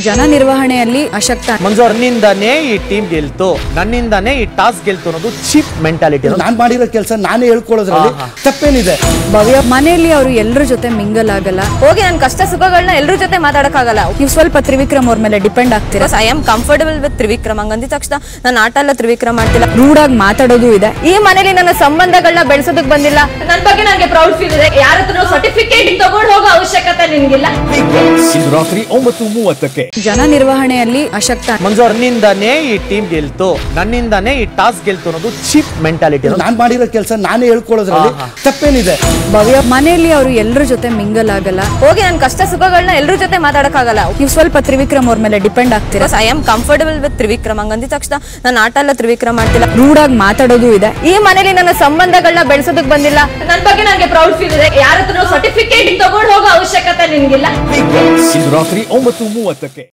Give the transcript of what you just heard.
ಜನ ನಿರ್ವಹಣೆಯಲ್ಲಿ ಅಶಕ್ತ. ಮಂಜು ನನ್ನಿಂದಾನೇ ಈ ಟೀಮ್ ಗೆಲ್ತು, ನನ್ನಿಂದಾನೇ ಈ ಟಾಸ್ಕ್ ಗೆಲ್ತು ಅನ್ನೋದು ಚೀಪ್ ಮೆಂಟಾಲಿಟಿ. ನಾನ್ ಮಾಡಿರೋ ಕೆಲಸ ನಾನೇ ಹೇಳ್ಕೊಳ್ಳೋದ್ರಲ್ಲಿ ತಪ್ಪೇನಿದೆ. ಭವ್ಯ ಮನೆಯಲ್ಲಿ ಅವರು ಎಲ್ಲರ ಜೊತೆ ಮಿಂಗಲ್ ಆಗಲ್ಲ. ಹೋಗಿ ನನ್ನ ಕಷ್ಟ ಸುಖಗಳನ್ನ ಎಲ್ಲರ ಜೊತೆ ಮಾತಾಡಕ್ಕಾಗಲ್ಲ. ನೀವು ಸ್ವಲ್ಪ ತ್ರಿವಿಕ್ರಮ್ ಅವ್ರ ಮೇಲೆ ಡಿಪೆಂಡ್ ಆಗ್ತೀರಾ. I am comfortable with Trivikram. ಹಂಗಂದಿದ ತಕ್ಷಣ ನಾನು ಆಟ ಎಲ್ಲ ತ್ರಿವಿಕ್ರಮ್ ಮಾಡ್ತಿಲ್ಲ. ರೂಡ್ ಆಗಿ ಮಾತಾಡೋದು ಇದೆ. ಈ ಮನೇಲಿ ನನ್ನ ಸಂಬಂಧಗಳನ್ನ ಬೆಳೆಸೋದಕ್ ಬಂದಿಲ್ಲ. ನನ್ನ ಬಗ್ಗೆ ನನಗೆ ಪ್ರೌಡ್ ಫೀಲ್ ಇದೆ. ಯಾರ ಹತ್ರ ಸರ್ಟಿಫಿಕೇಟ್ ತಗೊಂಡು ಹೋಗೋ ಅವಶ್ಯಕತೆ ನಿನ್ಗಿಲ್ಲ. ಇದು ರಾತ್ರಿ 9:30ಕ್ಕೆ. ಜನ ನಿರ್ವಹಣೆಯಲ್ಲಿ ಅಶಕ್ತ. ಮಂಜು ನನ್ನಿಂದಾನೇ ಈ ಟೀಮ್ ಗೆಲ್ತು, ನನ್ನಿಂದಾನೇ ಈ ಟಾಸ್ಕ್ ಗೆಲ್ತು ಅನ್ನೋದು ಚೀಪ್ ಮೆಂಟಾಲಿಟಿ. ನಾನ್ ಮಾಡಿರೋ ಕೆಲಸ ನಾನೇ ಹೇಳ್ಕೊಳ್ಳೋದ್ರಲ್ಲಿ ತಪ್ಪೇನಿದೆ. ಭವ್ಯ ಮನೆಯಲ್ಲಿ ಅವರು ಎಲ್ಲರ ಜೊತೆ ಮಿಂಗಲ್ ಆಗಲ್ಲ. ಹೋಗಿ ನನ್ನ ಕಷ್ಟ ಸುಖಗಳನ್ನ ಎಲ್ಲರ ಜೊತೆ ಮಾತಾಡಕ್ಕಾಗಲ್ಲ. ನೀವು ಸ್ವಲ್ಪ ತ್ರಿವಿಕ್ರಮ್ ಅವ್ರ ಮೇಲೆ ಡಿಪೆಂಡ್ ಆಗ್ತೀರಾ. I am comfortable with Trivikram. ಹಂಗಂದಿದ ತಕ್ಷಣ ನಾನು ಆಟ ಎಲ್ಲ ತ್ರಿವಿಕ್ರಮ್ ಮಾಡ್ತಿಲ್ಲ. ರೂಡ್ ಆಗಿ ಮಾತಾಡೋದು ಇದೆ. ಈ ಮನೇಲಿ ನನ್ನ ಸಂಬಂಧಗಳನ್ನ ಬೆಳೆಸೋದಕ್ ಬಂದಿಲ್ಲ. ನನ್ನ ಬಗ್ಗೆ ನನಗೆ ಪ್ರೌಡ್ ಫೀಲ್ ಇದೆ. ಯಾರ ಹತ್ರ ಸರ್ಟಿಫಿಕೇಟ್ ತಗೊಂಡು ಹೋಗೋ ಅವಶ್ಯಕತೆ ನಿನ್ಗಿಲ್ಲ. ಇದು ರಾತ್ರಿ 9:30ಕ್ಕೆ.